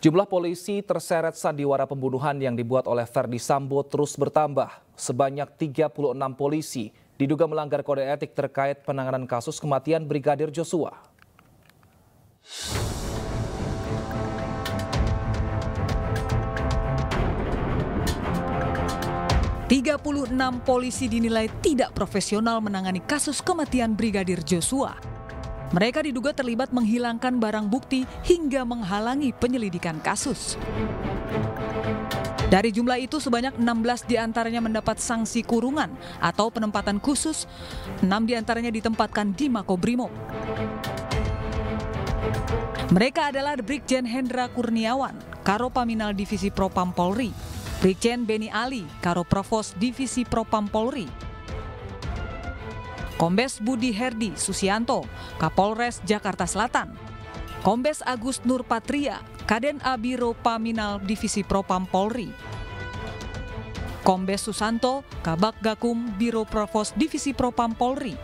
Jumlah polisi terseret sandiwara pembunuhan yang dibuat oleh Verdi Sambo terus bertambah. Sebanyak 36 polisi diduga melanggar kode etik terkait penanganan kasus kematian Brigadir Joshua. "36 polisi dinilai tidak profesional menangani kasus kematian Brigadir Joshua. Mereka diduga terlibat menghilangkan barang bukti hingga menghalangi penyelidikan kasus. Dari jumlah itu sebanyak 16 diantaranya mendapat sanksi kurungan atau penempatan khusus, 6 diantaranya ditempatkan di Makobrimob. Mereka adalah Brigjen Hendra Kurniawan, Karo Paminal Divisi Propam Polri, Brigjen Beni Ali, Karo Provos Divisi Propam Polri, Kombes Budi Herdi Susianto, Kapolres Jakarta Selatan, Kombes Agus Nurpatria, Kaden Abiro Paminal Divisi Propam Polri, Kombes Susanto, Kabak Gakum Biro Provos Divisi Propam Polri,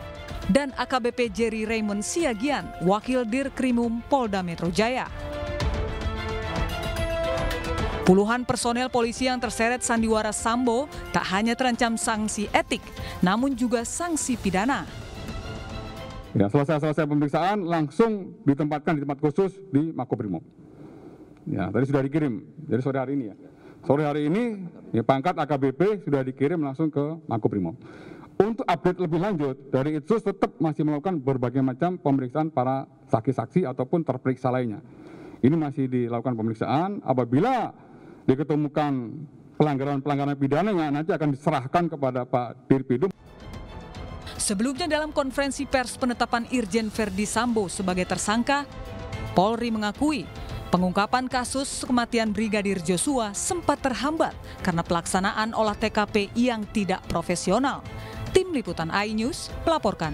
dan AKBP Jerry Raymond Siagian, Wakil Dirkrimum Polda Metro Jaya. Puluhan personel polisi yang terseret sandiwara Sambo tak hanya terancam sanksi etik, namun juga sanksi pidana. Ya, selesai pemeriksaan langsung ditempatkan di tempat khusus di Makobrimob. Ya, tadi sudah dikirim. Jadi sore hari ini ya. Sore hari ini ya, pangkat AKBP sudah dikirim langsung ke Makobrimob. Untuk update lebih lanjut, dari Itsus tetap masih melakukan berbagai macam pemeriksaan para saksi-saksi ataupun terperiksa lainnya. Ini masih dilakukan pemeriksaan. Apabila diketemukan pelanggaran pidananya, nanti akan diserahkan kepada Pak Dirpidum. Sebelumnya dalam konferensi pers penetapan Irjen Verdi Sambo sebagai tersangka, Polri mengakui pengungkapan kasus kematian Brigadir Joshua sempat terhambat karena pelaksanaan olah TKP yang tidak profesional. Tim Liputan iNews melaporkan.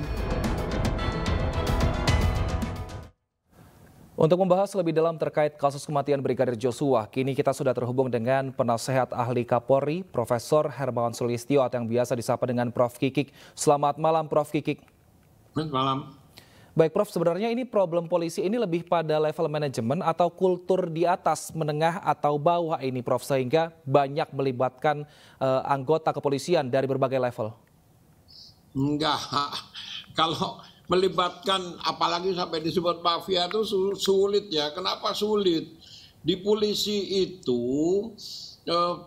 Untuk membahas lebih dalam terkait kasus kematian Brigadir Joshua, kini kita sudah terhubung dengan penasehat ahli Kapolri, Profesor Hermawan Sulistyo atau yang biasa disapa dengan Prof. Kikik. Selamat malam, Prof. Kikik. Selamat malam. Baik, Prof. Sebenarnya ini problem polisi ini lebih pada level manajemen atau kultur di atas, menengah atau bawah ini, Prof. Sehingga banyak melibatkan anggota kepolisian dari berbagai level. Enggak, kalau melibatkan apalagi sampai disebut mafia itu sulit ya. Kenapa sulit? Di polisi itu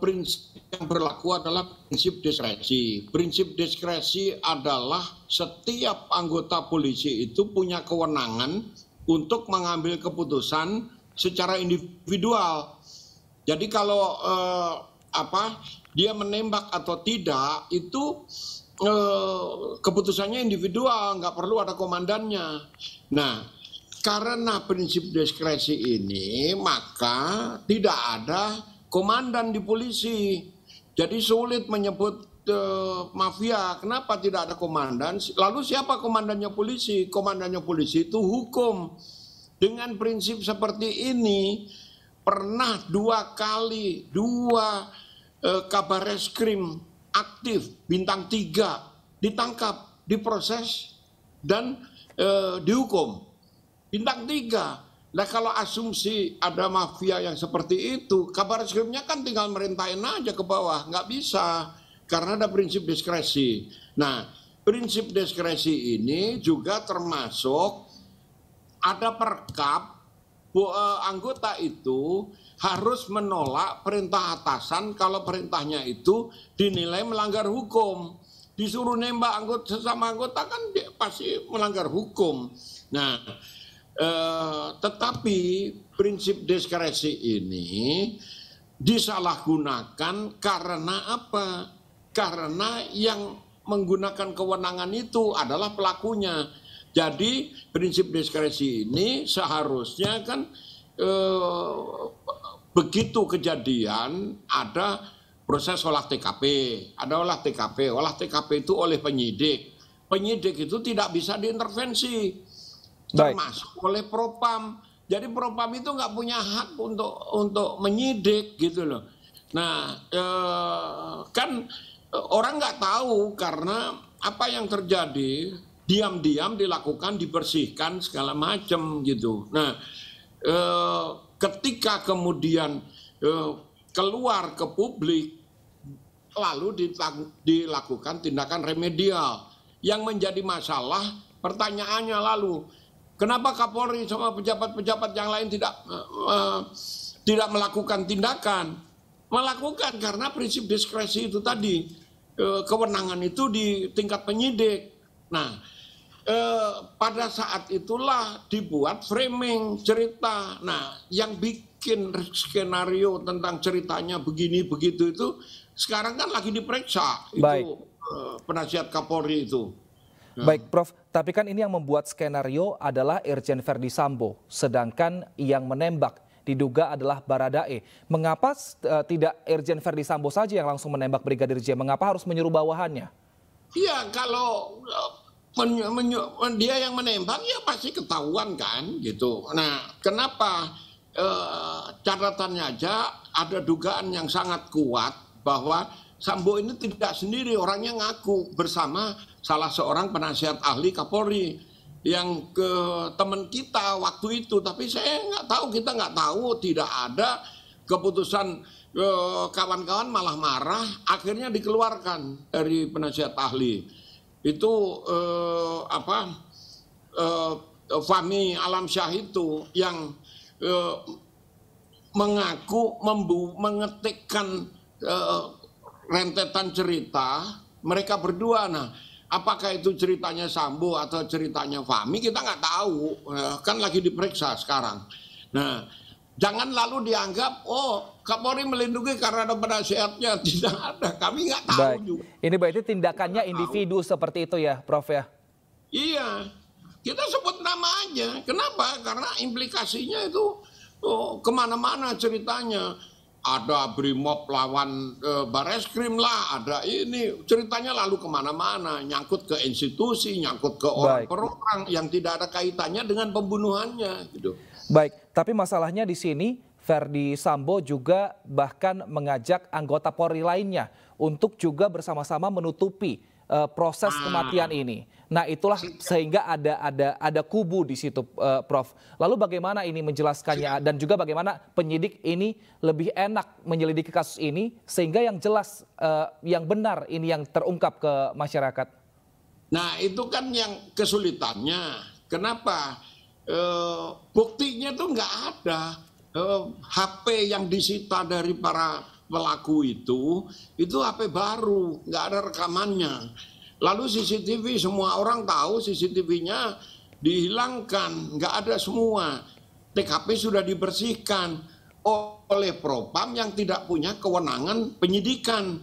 prinsip yang berlaku adalah prinsip diskresi. Prinsip diskresi adalah setiap anggota polisi itu punya kewenangan untuk mengambil keputusan secara individual. Jadi kalau dia menembak atau tidak itu keputusannya individual, nggak perlu ada komandannya. Nah, karena prinsip diskresi ini, maka tidak ada komandan di polisi. Jadi sulit menyebut mafia. Kenapa tidak ada komandan? Lalu siapa komandannya polisi? Komandannya polisi itu hukum. Dengan prinsip seperti ini, pernah 2 kali Kabar Reskrim aktif bintang 3 ditangkap, diproses dan dihukum. Bintang 3. Nah, kalau asumsi ada mafia yang seperti itu, Kabar Reskrimnya kan tinggal merintahin aja ke bawah, nggak bisa karena ada prinsip diskresi. Nah, prinsip diskresi ini juga termasuk ada perkap anggota itu harus menolak perintah atasan kalau perintahnya itu dinilai melanggar hukum. Disuruh nembak sesama anggota kan pasti melanggar hukum. Nah, tetapi prinsip diskresi ini disalahgunakan karena apa? Karena yang menggunakan kewenangan itu adalah pelakunya. Jadi prinsip diskresi ini seharusnya kan begitu kejadian ada proses olah TKP, olah TKP itu oleh penyidik. Penyidik itu tidak bisa diintervensi, termasuk oleh Propam. Jadi Propam itu nggak punya hak untuk menyidik gitu loh. Nah, kan orang nggak tahu karena apa yang terjadi, diam-diam dilakukan, dibersihkan segala macam gitu. Nah, ketika kemudian keluar ke publik, lalu dilakukan tindakan remedial. Yang menjadi masalah pertanyaannya lalu, kenapa Kapolri sama pejabat-pejabat yang lain tidak melakukan tindakan? Melakukan karena prinsip diskresi itu tadi, kewenangan itu di tingkat penyidik. Nah, pada saat itulah dibuat framing cerita. Nah, yang bikin skenario tentang ceritanya begini begitu itu sekarang kan lagi diperiksa. Baik. Itu penasihat Kapolri itu. Baik, Prof. Tapi kan ini yang membuat skenario adalah Irjen Verdi Sambo, sedangkan yang menembak diduga adalah Baradae. Mengapa tidak Irjen Verdi Sambo saja yang langsung menembak Brigadir J? Mengapa harus menyuruh bawahannya? Iya, kalau dia yang menembak ya pasti ketahuan kan gitu. Nah, kenapa catatannya aja ada dugaan yang sangat kuat bahwa Sambo ini tidak sendiri, orangnya ngaku bersama salah seorang penasihat ahli Kapolri yang ke teman kita waktu itu. Tapi saya nggak tahu, kita nggak tahu, tidak ada keputusan, kawan-kawan malah marah, akhirnya dikeluarkan dari penasihat ahli. Itu Fahmi Alamsyah itu yang mengaku mengetikkan rentetan cerita mereka berdua. Nah, apakah itu ceritanya Sambo atau ceritanya Fahmi kita nggak tahu, kan lagi diperiksa sekarang. Nah, jangan lalu dianggap Kapolri melindungi karena ada penasihatnya. Tidak ada, kami nggak tahu. Baik. Juga. Ini berarti tindakannya individu seperti itu ya, Prof ya? Iya, kita sebut nama aja. Kenapa? Karena implikasinya itu kemana-mana ceritanya. Ada Brimob lawan Bareskrim lah, ada ini. Ceritanya lalu kemana-mana, nyangkut ke institusi, nyangkut ke orang per orang yang tidak ada kaitannya dengan pembunuhannya. Gitu. Baik, tapi masalahnya di sini Verdi Sambo juga bahkan mengajak anggota Polri lainnya untuk juga bersama-sama menutupi proses kematian ini. Nah, itulah sehingga ada kubu di situ, Prof. Lalu bagaimana ini menjelaskannya dan juga bagaimana penyidik ini lebih enak menyelidiki kasus ini sehingga yang jelas, yang benar ini yang terungkap ke masyarakat? Nah, itu kan yang kesulitannya. Kenapa? Buktinya tuh nggak ada. HP yang disita dari para pelaku itu HP baru, nggak ada rekamannya. Lalu CCTV, semua orang tahu CCTV-nya dihilangkan, nggak ada semua. TKP sudah dibersihkan oleh Propam yang tidak punya kewenangan penyidikan.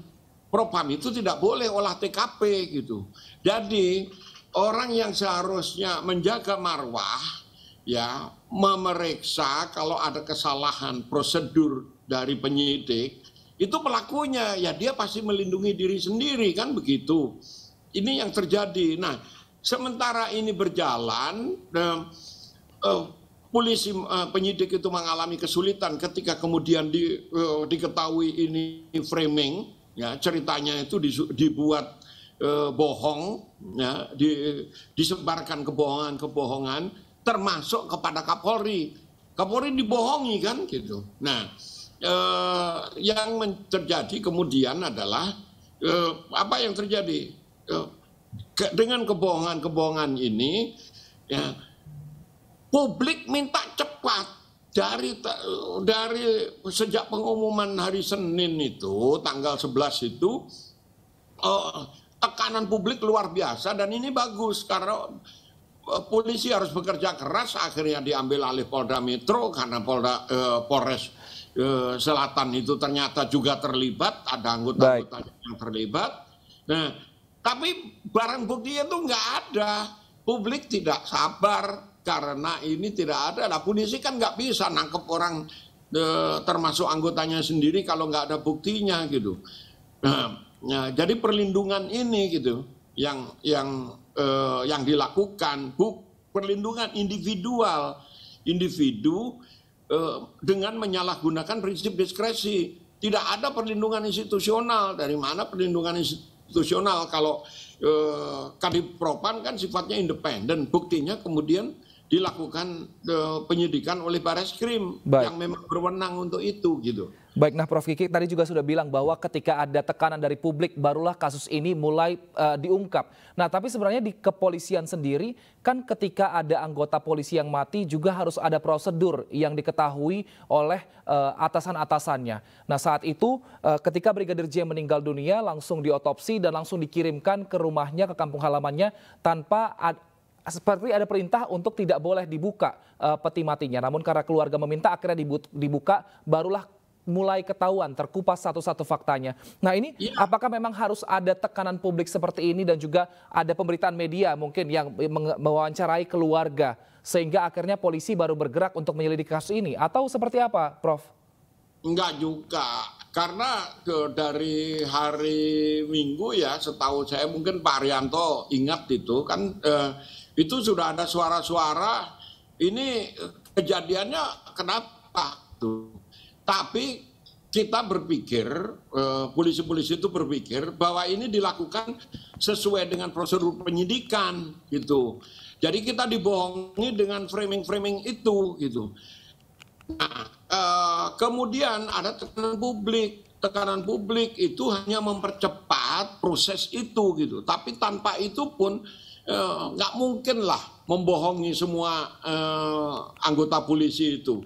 Propam itu tidak boleh olah TKP gitu. Jadi orang yang seharusnya menjaga marwah, ya, memeriksa kalau ada kesalahan prosedur dari penyidik, itu pelakunya, ya dia pasti melindungi diri sendiri kan begitu. Ini yang terjadi. Nah, sementara ini berjalan, polisi penyidik itu mengalami kesulitan ketika kemudian diketahui ini framing, ya ceritanya itu dibuat bohong, ya, disebarkan kebohongan-kebohongan, termasuk kepada Kapolri. Kapolri dibohongi kan gitu. Nah, yang terjadi kemudian adalah apa yang terjadi dengan kebohongan-kebohongan ini, ya, publik minta cepat dari sejak pengumuman hari Senin itu tanggal 11 itu tekanan publik luar biasa dan ini bagus karena polisi harus bekerja keras, akhirnya diambil alih Polda Metro karena Polres Selatan itu ternyata juga terlibat, ada anggota-anggota yang terlibat. Nah, tapi barang buktinya itu nggak ada. Publik tidak sabar karena ini tidak ada. Nah, polisi kan nggak bisa nangkep orang termasuk anggotanya sendiri kalau nggak ada buktinya gitu. Nah, jadi perlindungan ini gitu yang dilakukan, perlindungan individu dengan menyalahgunakan prinsip diskresi. Tidak ada perlindungan institusional. Dari mana perlindungan institusional kalau Kadif Propam kan sifatnya independen. Buktinya kemudian dilakukan penyidikan oleh Bareskrim yang memang berwenang untuk itu gitu. Baik, nah Prof Kiki tadi juga sudah bilang bahwa ketika ada tekanan dari publik barulah kasus ini mulai diungkap. Nah tapi sebenarnya di kepolisian sendiri kan ketika ada anggota polisi yang mati juga harus ada prosedur yang diketahui oleh atasan-atasannya. Nah saat itu ketika Brigadir J meninggal dunia langsung diotopsi dan langsung dikirimkan ke rumahnya, ke kampung halamannya tanpa seperti ada perintah untuk tidak boleh dibuka peti matinya. Namun karena keluarga meminta akhirnya dibuka, barulah mulai ketahuan, terkupas satu-satu faktanya. Nah ini apakah memang harus ada tekanan publik seperti ini dan juga ada pemberitaan media mungkin yang mewawancarai keluarga sehingga akhirnya polisi baru bergerak untuk menyelidiki kasus ini? Atau seperti apa, Prof? Enggak juga, karena dari hari Minggu ya setahu saya mungkin Pak Arianto ingat itu kan itu sudah ada suara-suara ini kejadiannya kenapa tuh. Tapi kita berpikir, polisi-polisi itu berpikir bahwa ini dilakukan sesuai dengan prosedur penyidikan gitu. Jadi kita dibohongi dengan framing-framing itu gitu. Nah, kemudian ada tekanan publik. Tekanan publik itu hanya mempercepat proses itu gitu. Tapi tanpa itu pun nggak mungkin lah membohongi semua anggota polisi itu.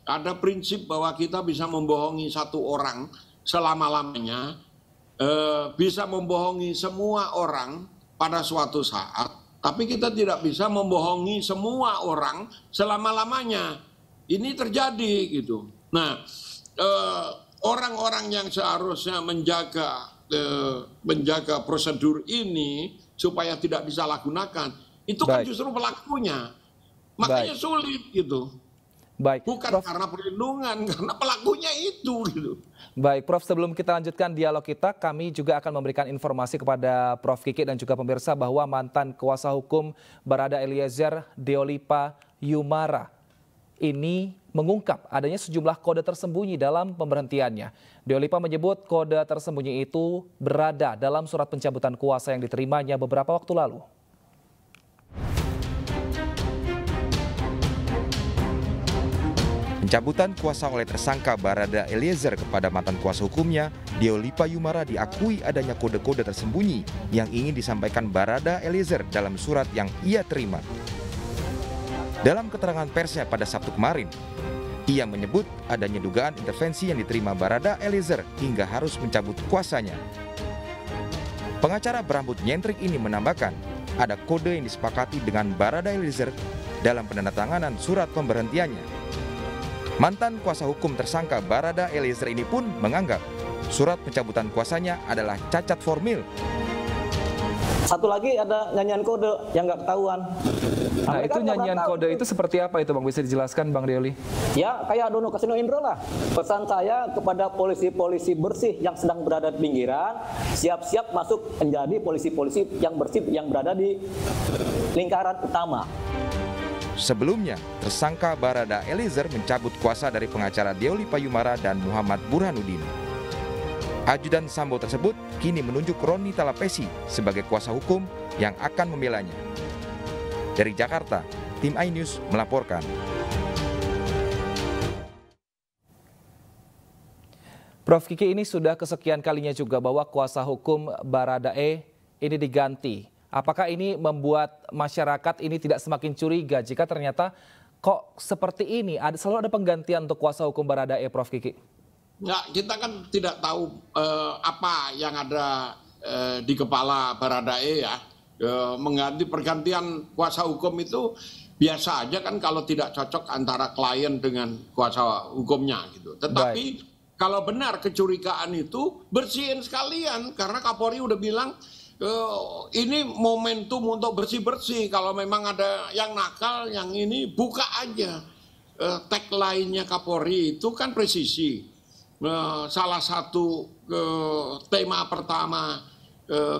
Ada prinsip bahwa kita bisa membohongi satu orang selama-lamanya, bisa membohongi semua orang pada suatu saat, tapi kita tidak bisa membohongi semua orang selama-lamanya. Ini terjadi gitu. Nah, orang-orang yang seharusnya menjaga prosedur ini supaya tidak disalahgunakan, itu kan justru pelakunya. Makanya sulit gitu. Baik, bukan Prof, karena perlindungan, karena pelakunya itu gitu. Baik, Prof, sebelum kita lanjutkan dialog kita, kami juga akan memberikan informasi kepada Prof Kiki dan juga pemirsa bahwa mantan kuasa hukum Barada Eliezer, Deolipa Yumara, ini mengungkap adanya sejumlah kode tersembunyi dalam pemberhentiannya. Deolipa menyebut kode tersembunyi itu berada dalam surat pencabutan kuasa yang diterimanya beberapa waktu lalu. Pencabutan kuasa oleh tersangka Barada Eliezer kepada mantan kuasa hukumnya, Deolipa Yumara, diakui adanya kode-kode tersembunyi yang ingin disampaikan Barada Eliezer dalam surat yang ia terima. Dalam keterangan persnya pada Sabtu kemarin, ia menyebut adanya dugaan intervensi yang diterima Barada Eliezer hingga harus mencabut kuasanya. Pengacara berambut nyentrik ini menambahkan, ada kode yang disepakati dengan Barada Eliezer dalam penandatanganan surat pemberhentiannya. Mantan kuasa hukum tersangka Barada Eliezer ini pun menganggap surat pencabutan kuasanya adalah cacat formil. Satu lagi ada nyanyian kode yang nggak ketahuan. Nah itu nyanyian kode itu seperti apa itu Bang? Bisa dijelaskan Bang Deoli? Ya kayak Dono Kasino Indro lah. Pesan saya kepada polisi-polisi bersih yang sedang berada di pinggiran, siap-siap masuk menjadi polisi-polisi yang bersih yang berada di lingkaran utama. Sebelumnya, tersangka Barada Eliezer mencabut kuasa dari pengacara Deolipa Yumara dan Muhammad Burhanuddin. Ajudan Sambo tersebut kini menunjuk Roni Talapesi sebagai kuasa hukum yang akan membelanya. Dari Jakarta, tim iNews melaporkan. Prof Kiki, ini sudah kesekian kalinya juga bahwa kuasa hukum Baradae ini diganti. Apakah ini membuat masyarakat ini tidak semakin curiga jika ternyata kok seperti ini selalu ada penggantian untuk kuasa hukum Baradae, Prof Kiki? Ya, kita kan tidak tahu apa yang ada di kepala Baradae ya. Mengganti pergantian kuasa hukum itu biasa aja kan kalau tidak cocok antara klien dengan kuasa hukumnya gitu. Tetapi kalau benar kecurigaan itu bersihin sekalian karena Kapolri udah bilang ini momentum untuk bersih-bersih. Kalau memang ada yang nakal, yang ini buka aja. Tagline-nya Kapolri itu kan presisi. Salah satu tema pertama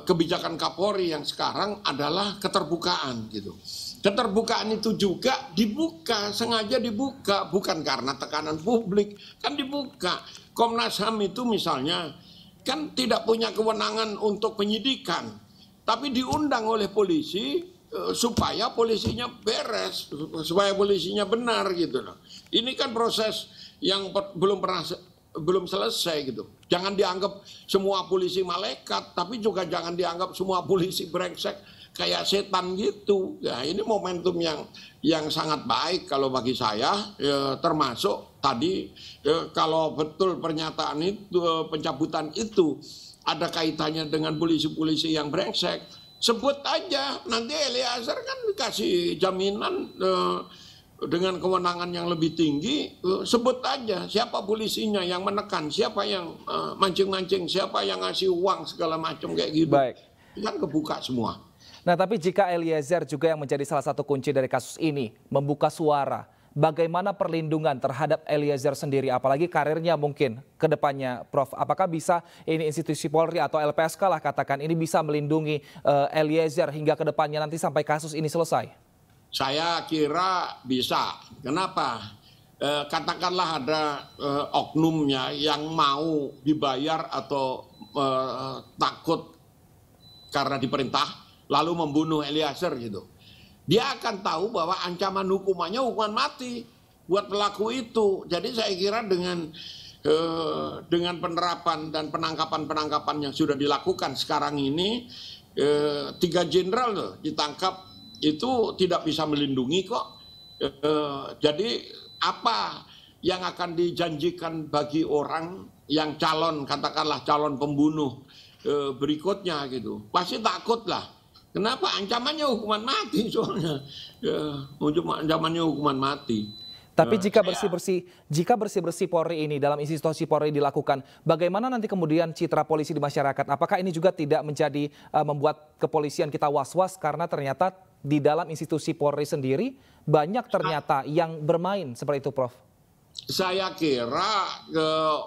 kebijakan Kapolri yang sekarang adalah keterbukaan gitu. Keterbukaan itu juga dibuka, sengaja dibuka, bukan karena tekanan publik, kan dibuka. Komnas HAM itu misalnya kan tidak punya kewenangan untuk penyidikan, tapi diundang oleh polisi supaya polisinya beres, supaya polisinya benar gitu loh. Ini kan proses yang belum selesai gitu. Jangan dianggap semua polisi malaikat, tapi juga jangan dianggap semua polisi brengsek kayak setan gitu. Ya, ini momentum yang sangat baik kalau bagi saya, termasuk tadi kalau betul pernyataan itu, pencabutan itu ada kaitannya dengan polisi-polisi yang brengsek, sebut aja. Nanti Eliezer kan dikasih jaminan dengan kewenangan yang lebih tinggi, sebut aja siapa polisinya yang menekan, siapa yang mancing-mancing, siapa yang ngasih uang segala macam kayak gitu. Baik. Kan kebuka semua. Nah, tapi jika Eliezer juga yang menjadi salah satu kunci dari kasus ini membuka suara, bagaimana perlindungan terhadap Eliezer sendiri, apalagi karirnya mungkin ke depannya, Prof? Apakah bisa ini institusi Polri atau LPSK lah katakan ini bisa melindungi Eliezer hingga ke depannya nanti sampai kasus ini selesai? Saya kira bisa. Kenapa? Katakanlah ada oknumnya yang mau dibayar atau takut karena diperintah lalu membunuh Eliezer gitu. Dia akan tahu bahwa ancaman hukumannya hukuman mati buat pelaku itu. Jadi saya kira dengan penerapan dan penangkapan yang sudah dilakukan sekarang ini, 3 jenderal loh ditangkap itu tidak bisa melindungi kok. Jadi apa yang akan dijanjikan bagi orang yang calon, katakanlah calon pembunuh berikutnya gitu, pasti takut lah. Kenapa? Ancamannya hukuman mati soalnya. Ancamannya hukuman mati. Tapi jika bersih-bersih Polri ini dalam institusi Polri dilakukan, bagaimana nanti kemudian citra polisi di masyarakat? Apakah ini juga tidak menjadi membuat kepolisian kita was-was karena ternyata di dalam institusi Polri sendiri banyak ternyata yang bermain seperti itu, Prof? Saya kira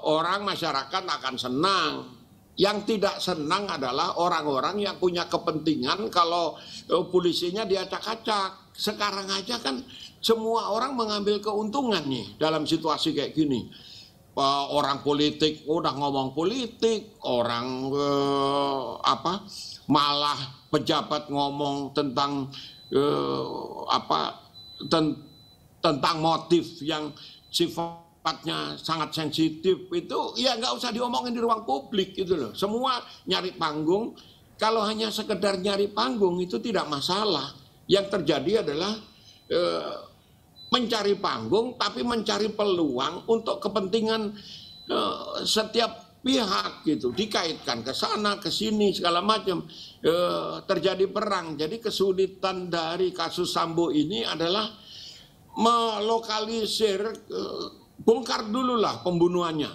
orang masyarakat akan senang. Yang tidak senang adalah orang-orang yang punya kepentingan kalau polisinya diacak-acak. Sekarang aja kan semua orang mengambil keuntungan nih dalam situasi kayak gini. Orang politik udah ngomong politik, orang malah pejabat ngomong tentang tentang motif yang sifatnya sangat sensitif, itu ya nggak usah diomongin di ruang publik gitu loh. Semua nyari panggung. Kalau hanya sekedar nyari panggung itu tidak masalah. Yang terjadi adalah mencari panggung tapi mencari peluang untuk kepentingan setiap pihak gitu, dikaitkan ke sana ke sini segala macam, terjadi perang. Jadi kesulitan dari kasus Sambo ini adalah melokalisir, bongkar dulu lah pembunuhannya.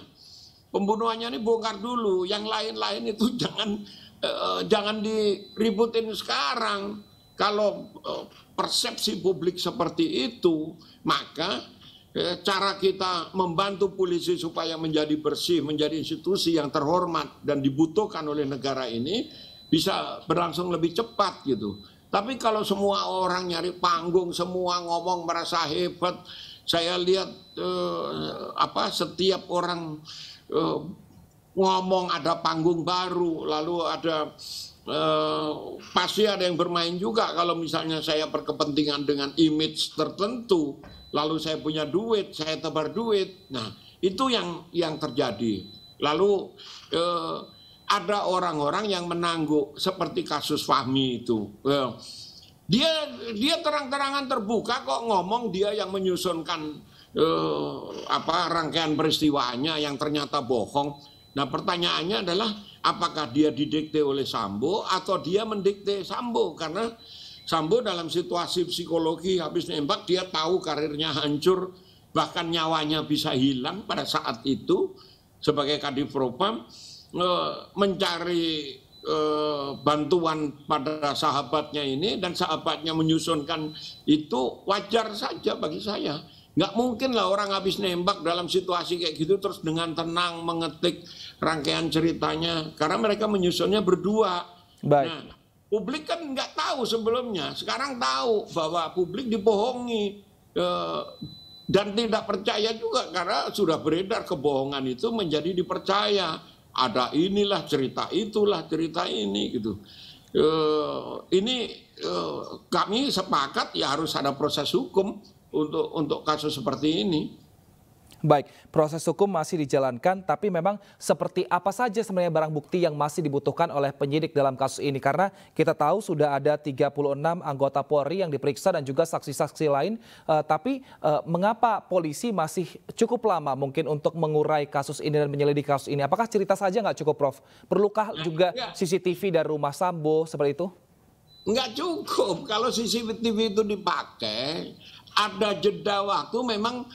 Pembunuhannya ini bongkar dulu, yang lain-lain itu jangan diributin sekarang. Kalau persepsi publik seperti itu, maka cara kita membantu polisi supaya menjadi bersih, menjadi institusi yang terhormat dan dibutuhkan oleh negara ini bisa berlangsung lebih cepat gitu. Tapi kalau semua orang nyari panggung, semua ngomong merasa hebat, saya lihat setiap orang ngomong ada panggung baru, lalu ada pasti ada yang bermain juga. Kalau misalnya saya berkepentingan dengan image tertentu, lalu saya punya duit, saya tebar duit, nah itu yang terjadi. Lalu ada orang-orang yang menangguk seperti kasus Fahmi itu. Dia terang-terangan terbuka kok ngomong dia yang menyusunkan rangkaian peristiwanya yang ternyata bohong. Nah pertanyaannya adalah apakah dia didikte oleh Sambo atau dia mendikte Sambo? Karena Sambo dalam situasi psikologi habis nembak, dia tahu karirnya hancur, bahkan nyawanya bisa hilang pada saat itu. Sebagai Kadif Propam mencari bantuan pada sahabatnya ini, dan sahabatnya menyusunkan itu wajar saja bagi saya. Nggak mungkin lah orang habis nembak dalam situasi kayak gitu terus dengan tenang mengetik rangkaian ceritanya, karena mereka menyusunnya berdua. Baik. Nah, publik kan nggak tahu sebelumnya, sekarang tahu bahwa publik dibohongi dan tidak percaya juga karena sudah beredar kebohongan itu menjadi dipercaya. Ada inilah cerita itulah cerita ini gitu. Kami sepakat ya harus ada proses hukum untuk kasus seperti ini. Baik, proses hukum masih dijalankan, tapi memang seperti apa saja sebenarnya barang bukti yang masih dibutuhkan oleh penyidik dalam kasus ini? Karena kita tahu sudah ada 36 anggota Polri yang diperiksa dan juga saksi-saksi lain, tapi mengapa polisi masih cukup lama mungkin untuk mengurai kasus ini dan menyelidiki kasus ini? Apakah cerita saja nggak cukup, Prof? Perlukah juga CCTV dari rumah Sambo seperti itu? Nggak cukup, kalau CCTV itu dipakai, ada jeda waktu memang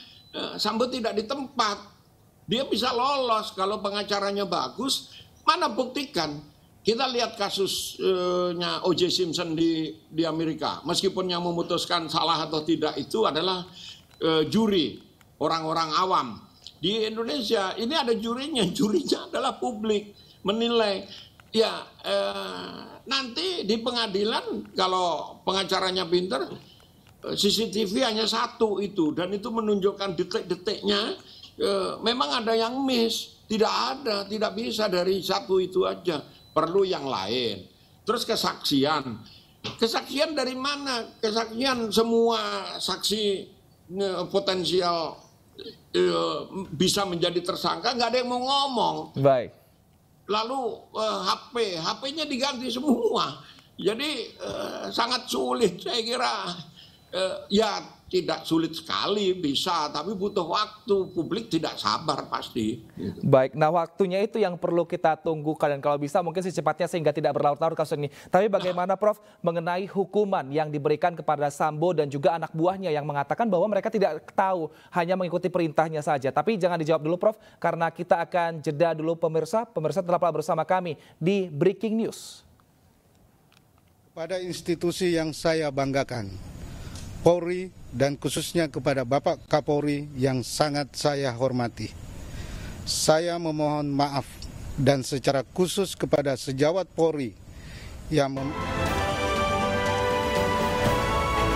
Sambo tidak di tempat. Dia bisa lolos kalau pengacaranya bagus. Mana buktikan? Kita lihat kasusnya O.J. Simpson di Amerika. Meskipun yang memutuskan salah atau tidak itu adalah juri, orang-orang awam. Di Indonesia ini ada jurinya. Jurinya adalah publik menilai. Ya nanti di pengadilan kalau pengacaranya pinter, CCTV hanya satu itu, dan itu menunjukkan detik-detiknya. Memang ada yang miss, tidak bisa dari satu itu aja, perlu yang lain. Terus kesaksian dari mana? Kesaksian semua saksi potensial bisa menjadi tersangka, nggak ada yang mau ngomong. Baik. Lalu HP-nya diganti semua, jadi sangat sulit saya kira. Ya tidak sulit sekali bisa, tapi butuh waktu, publik tidak sabar pasti. Baik, nah waktunya itu yang perlu kita tunggu, dan kalau bisa mungkin secepatnya sehingga tidak berlarut-larut kasus ini. Tapi bagaimana Prof mengenai hukuman yang diberikan kepada Sambo dan juga anak buahnya yang mengatakan bahwa mereka tidak tahu, hanya mengikuti perintahnya saja. Tapi jangan dijawab dulu Prof, karena kita akan jeda dulu pemirsa. Pemirsa tetaplah bersama kami di Breaking News. Pada institusi yang saya banggakan, Polri, dan khususnya kepada Bapak Kapolri yang sangat saya hormati. Saya memohon maaf dan secara khusus kepada sejawat Polri yang